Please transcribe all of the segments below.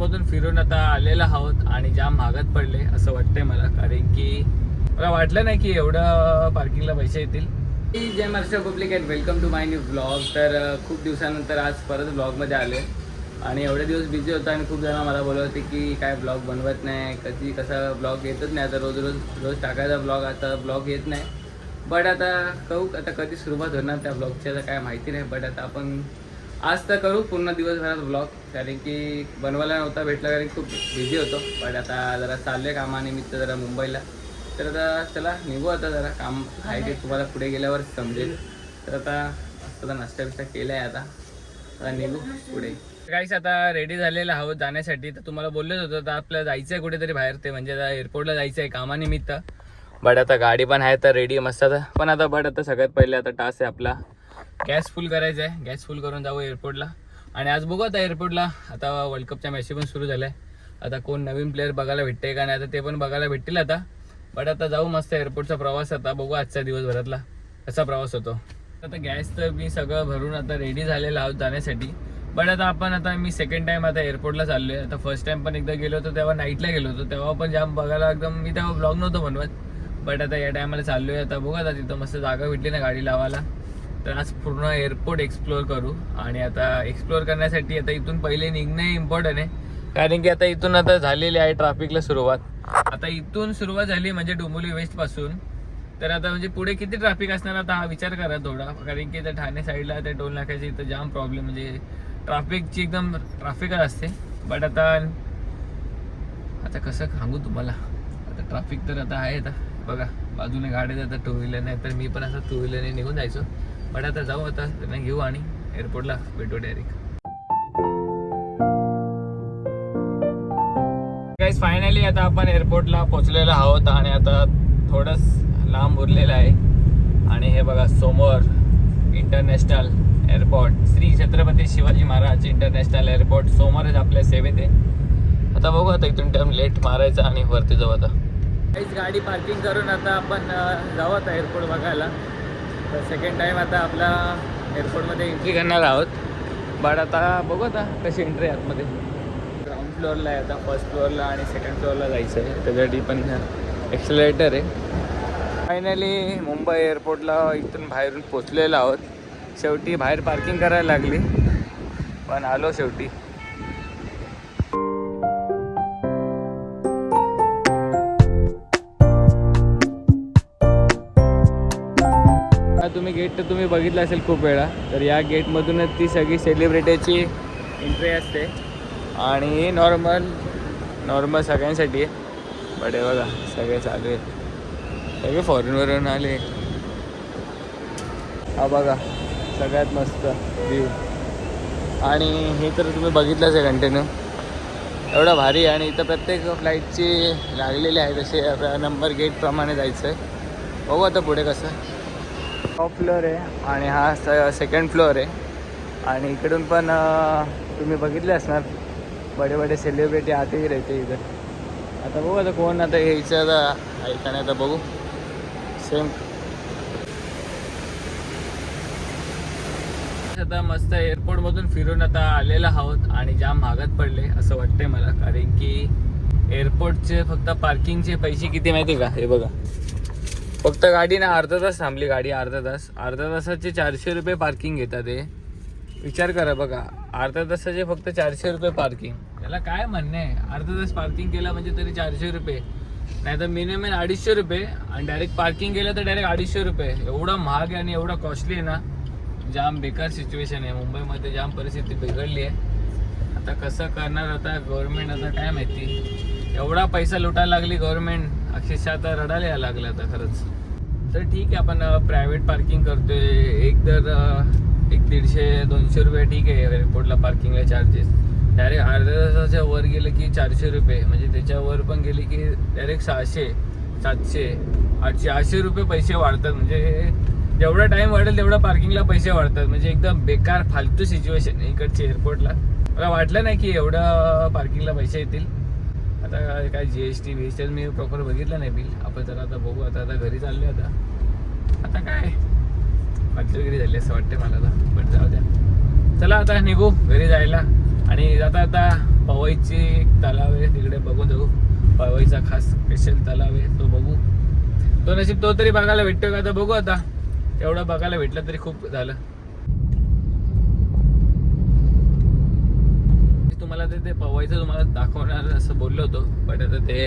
एअरपोर्टमधून फिरून आता आलेला आहोत आणि जाम महागात पडले असं वाटतंय मला, कारण की मला वाटलं नाही की एवढं पार्किंगला पैसे येतील. Jai Maharashtra public and welcome to my new blog. तर खूप दिवसानंतर आज परत ब्लॉगमध्ये आले आणि एवढे दिवस बिझी होता आणि खूप जण मला बोलत होते की काय ब्लॉग बनवत नाही, कधी कसा ब्लॉग येतच नाही. आता रोज टाकायचा ब्लॉग, आता ब्लॉग येत नाही. बट आता कहू आता कधी सुरुवात होणार त्या ब्लॉगची आता काय माहिती नाही. बट आता आपण आज तर करू पूर्ण दिवसभरात ब्लॉग, कारण की बनवायला नव्हता भेटला कारण खूप बिझी होतो. बट आता जरा चालले कामानिमित्त जरा मुंबईला. तर आता चला निघू, आता जरा काम आहे ते तुम्हाला पुढे गेल्यावर समजेल. तर आता मस्त नाश्ता बिस्टा केला आहे, आता निघू पुढे. काहीच आता रेडी झालेला आहोत जाण्यासाठी. तर तुम्हाला बोललेच होतं तर आपल्याला जायचं आहे कुठेतरी बाहेर, ते म्हणजे आता एअरपोर्टला जायचं आहे कामानिमित्त. बट आता गाडी पण आहे तर रेडी मस्त आता. पण आता सगळ्यात पहिले आता टास्क आहे आपला गॅस फुल करायचा आहे. गॅस फुल करून जाऊ एअरपोर्टला. आणि आज बघू आता एअरपोर्टला आता वर्ल्ड कपच्या मॅची पण सुरू झाल्या आहे. आता कोण नवीन प्लेअर बघायला भेटते का नाही आता ते पण बघायला भेटतील आता. बट आता जाऊ मस्त एअरपोर्टचा प्रवास. आता बघू आजच्या दिवसभरातला कसा प्रवास होतो. आता गॅस तर मी सगळं भरून आता रेडी झालेलं आहोत जाण्यासाठी. बट आता मी सेकंड टाइम आता एअरपोर्टला चाललो आहे. आता फर्स्ट टाइम पण एकदा गेलो होतो तेव्हा नाईटला गेलो होतो, तेव्हा पण जाम बघायला एकदम मी तेव्हा ब्लॉग नव्हतो बनवत. बट आता या टायमाला चाललो आहे. आता बघू आता तिथं मस्त जागा भेटली ना गाडी लावायला, तर आज पूर्ण एअरपोर्ट एक्सप्लोअर करू. आणि आता एक्सप्लोअर करण्यासाठी आता इथून पहिले निघणे इम्पॉर्टंट आहे, कारण की आता इथून आता झालेली आहे ट्रॅफिकला सुरुवात. आता इथून सुरुवात झाली म्हणजे डोंबिवली वेस्टपासून. तर आता म्हणजे पुढे किती ट्रॅफिक असणार आता हा विचार करा थोडा, कारण की त्या ठाणे साईडला त्या टोल नाक्याची इथं जाम प्रॉब्लेम, म्हणजे ट्रॅफिकची एकदम ट्रॅफिकच असते. बट आता कसं सांगू तुम्हाला, आता ट्रॅफिक तर आता आहे. आता बघा बाजूने गाडी जातात टू व्हीलर, नाही तर मी पण असं टू व्हीलरने निघून जायचो. बट आता जाऊ, आता त्यांना घेऊ आणि एअरपोर्टला भेटू डायरेक्ट. गाईस फायनली आता आपण एअरपोर्टला पोहोचलेलो आहोत आणि आता थोडंच लांब उरलेलं आहे. आणि हे बघा समोर international airport, Shri Chhatrapati Shivaji Maharaj international airport समोरच आपल्या सेवेत आहे. आता बघू आता इथून टाइम लेट मारायचा आणि वरती जाऊ. आता काहीच गाडी पार्किंग करून आता आपण जाऊ आता एअरपोर्ट बघायला. तर सेकंड टाईम आता आपला एअरपोर्टमध्ये एंट्री करणार आहोत. बट आता बघू आता कशी एंट्री आहे आतमध्ये. ग्राउंड फ्लोअरला आहे आता, फर्स्ट फ्लोअरला आणि सेकंड फ्लोअरला जायचं आहे, त्याच्यासाठी पण एक्सेलरेटर आहे. फायनली मुंबई एअरपोर्टला इथून बाहेरून पोचलेलो आहोत. शेवटी बाहेर पार्किंग करायला लागली पण आलो शेवटी. तुम्ही गेट तर तुम्ही बघितलं असेल खूप वेळा. तर या गेटमधूनच ती सगळी सेलिब्रिटीची एंट्री असते आणि नॉर्मल सगळ्यांसाठी आहे. बट हे बघा सगळे चालू आहेत, सगळे फॉरेनवरून आले. हा बघा सगळ्यात मस्त व्ह्यू. आणि हे तर तुम्ही बघितलंच आहे कंटिन्यू, एवढं भारी. आणि इथं प्रत्येक फ्लाईटची लागलेली आहे तसे आपल्या नंबर गेटप्रमाणे जायचं आहे. बघू आता पुढे कसं. टॉप फ्लोअर आहे आणि हा सेकंड फ्लोअर आहे. आणि इकडून पण तुम्ही बघितले असणार बडे सेलिब्रिटी आतही राहते इथं. आता बघू आता कोण आता यायचं आता ऐकाने, आता बघू सेम. आता मस्त एअरपोर्टमधून फिरून आता आलेला आहोत आणि जाम महागात पडले असं वाटतंय मला, कारण की एअरपोर्टचे फक्त पार्किंगचे पैसे किती माहिती का. हे बघा फक्त गाडी ना अर्धा तास थांबली, गाडी अर्धा तासाचे 400 रुपये पार्किंग घेतात. ते विचार करा बघा, अर्धा तासाचे फक्त 400 रुपये पार्किंग. त्याला काय म्हणणं आहे, अर्धा तास पार्किंग केला म्हणजे तरी 400 रुपये, नाही तर मिनिमम 250 रुपये. आणि डायरेक्ट पार्किंग केलं तर डायरेक्ट 250 रुपये. एवढं महाग आहे आणि एवढं कॉस्टली आहे ना, जाम बेकार सिच्युएशन आहे. मुंबईमध्ये जाम परिस्थिती बिघडली आहे. आता कसं करणार आता गव्हर्नमेंट, आता काय माहिती. एवढा पैसा लुटायला लागली गव्हर्नमेंट, अक्षरशः आता रडायला यायला लागलं आता खरंच. तर ठीक आहे आपण प्रायव्हेट पार्किंग करतोय, एक 150-200 रुपये ठीक आहे एअरपोर्टला पार्किंगला चार्जेस. डायरेक्ट अर्ध्या तासाच्या वर गेलं की 400 रुपये, म्हणजे त्याच्यावर पण गेले की डायरेक्ट 600, 700, 800, 800 रुपये पैसे वाढतात. म्हणजे जेवढा टाईम वाढेल तेवढा पार्किंगला पैसे वाढतात. म्हणजे एकदम बेकार फालतू सिच्युएशन इकडची एअरपोर्टला. मला वाटलं नाही की एवढं पार्किंगला पैसे येतील. आता काय GST VST मी प्रॉपर बघितलं नाही बिल. आपण तर आता बघू. आता घरी चालले. आता काय मज्जागिरी झाली असं वाटते मला आता. पण जाऊ द्या, चला आता निघू घरी जायला. आणि आता पवईची तिकडे बघू जाऊ. पवईचा खास स्पेशल तलाव आहे तो बघू. तो नशीब तो तरी बघायला भेटतो का तर बघू आता. तेवढं बघायला भेटलं तरी खूप झालं. तुम्हाला ते पवईचं तुम्हाला दाखवणार असं बोललो होतो, पण आता ते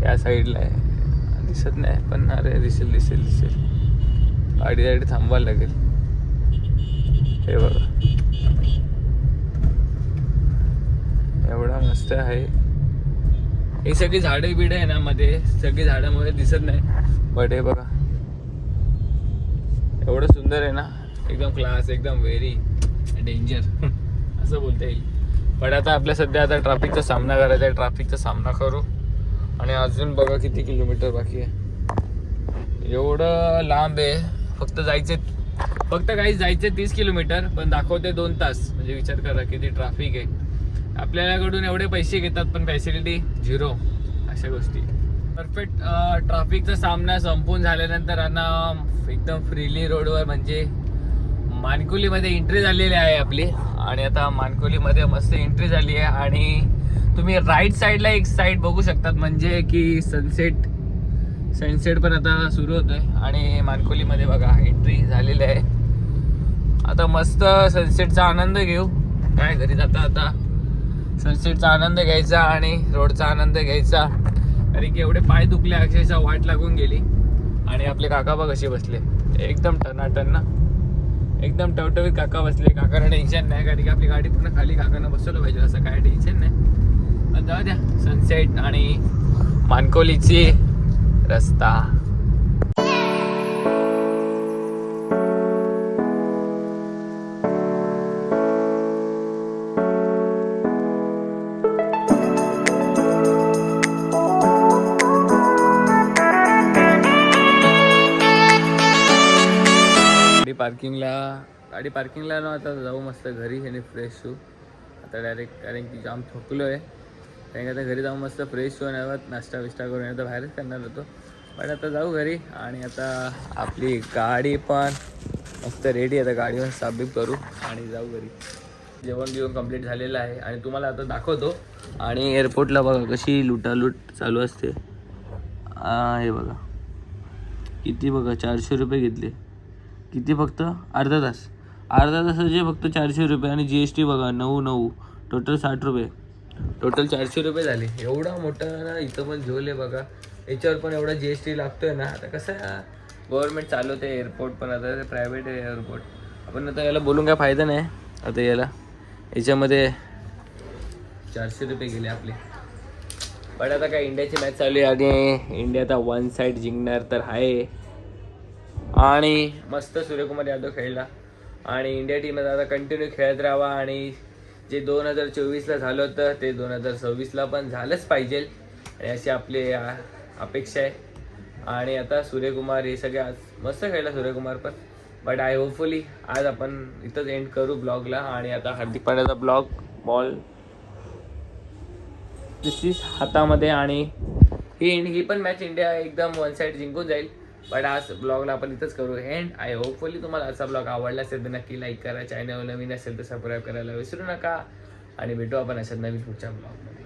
या साईडला आहे दिसत नाही. पण अरे दिसेल दिसेल दिसेल. गाडी थांबवायला लागेल. हे बघा एवढा मस्त आहे. ही सगळी झाडे बिडे आहे ना मध्ये, सगळी झाडामुळे दिसत नाही. बट हे बघा एवढं सुंदर आहे ना, एकदम क्लास, एकदम व्हेरी डेंजर असं बोलता येईल. पण आता आपल्या सध्या आता ट्रॅफिकचा सामना करायचा आहे. ट्रॅफिकचा सामना करू. आणि अजून बघा किती किलोमीटर बाकी आहे. एवढं लांब आहे. फक्त काही जायचे 30 किलोमीटर, पण दाखवते 2 तास. म्हणजे विचार करा किती ट्रॅफिक आहे. आपल्याकडून एवढे पैसे घेतात पण फॅसिलिटी 0. अशा गोष्टी. परफेक्ट ट्रॅफिकचा सामना संपून झाल्यानंतर आता एकदम फ्रीली रोडवर म्हणजे मानकुलीमध्ये एंट्री झालेली आहे आपली. आणि आता मानकुलीमध्ये मस्त एंट्री झाली आहे. आणि तुम्ही राईट साईडला एक साईड बघू शकतात म्हणजे की सनसेट पण आता सुरू होत आहे. आणि मानकुलीमध्ये बघा एंट्री झालेली आहे. आता मस्त सनसेटचा आनंद घेऊ. काय घरी जाता आता सनसेटचा आनंद घ्यायचा आणि रोडचा आनंद घ्यायचा. कारण की एवढे पाय दुखले अक्षरशः वाट लागून गेली. आणि आपले काका बघ कसे बसले एकदम टनाटन ना, एकदम टवटवीत काका बसले. काकांना टेन्शन नाही कारण की आपली गाडी पूर्ण खाली. काकांना बसवलं पाहिजे असं काय टेन्शन नाही. पण जाऊ द्या. सनसेट आणि मानकोलीची रस्ता. गाडी पार्किंगला ना आता जाऊ मस्त घरी आणि फ्रेश होऊ आता डायरेक्ट. कारण की जाम थकलो आहे. कारण की आता घरी जाऊन मस्त फ्रेश होऊन नाश्ता विष्टा करून आता बाहेरच करणार होतो. पण आता जाऊ घरी. आणि आता आपली गाडी पण मस्त रेडी आहे. आता गाडीवर साफबीफ करू आणि जाऊ घरी. जेवण बिवण कंप्लीट झालेलं आहे आणि तुम्हाला आता दाखवतो. आणि एअरपोर्टला बघा कशी लुटालूट चालू असते. हे बघा किती बघा 400 रुपये घेतले. किती फक्त अर्धा तासाचे फक्त 400 रुपये. आणि GST बघा 9 टोटल 60 रुपये. टोटल 400 रुपये झाले. एवढा मोठा ना इथं पण झोल आहे बघा. याच्यावर पण एवढा GST लागतोय ना. आता कसं गव्हर्नमेंट चालवते एअरपोर्ट, पण आता ते प्रायव्हेट आहे एअरपोर्ट. आपण आता याला बोलून काय फायदा नाही. आता याच्यामध्ये 400 रुपये गेले आपले. पण आता काय इंडियाची मॅच चालू आहे आणि इंडिया आता 1 साईड जिंकणार तर आहे. आणि मस्त सूर्यकुमार यादव खेळला. आणि इंडिया टीम आता कंटिन्यू खेळत राहावा. आणि जे 2024ला झालं होतं ते 2026ला पण झालंच पाहिजे आणि अशी आपली अपेक्षा आहे. आणि आता सूर्यकुमार हे सगळे आज मस्त खेळला सूर्यकुमार पण. बट होपफुली आज आपण इथंच एंड करू ब्लॉगला. आणि आता हार्दिक पांड्याचा बॉल दिस हातामध्ये. आणि ही पण मॅच इंडिया एकदम 1 साईड जिंकून जाईल. बट आज ब्लॉगला आपण इथंच करू एंड. होपफुली तुम्हाला आजचा ब्लॉग आवडला असेल तर नक्की लाईक करा. चॅनल नवीन असेल तर सबस्क्राईब करायला विसरू नका. आणि भेटू आपण अशाच नवीन पुढच्या ब्लॉगमध्ये.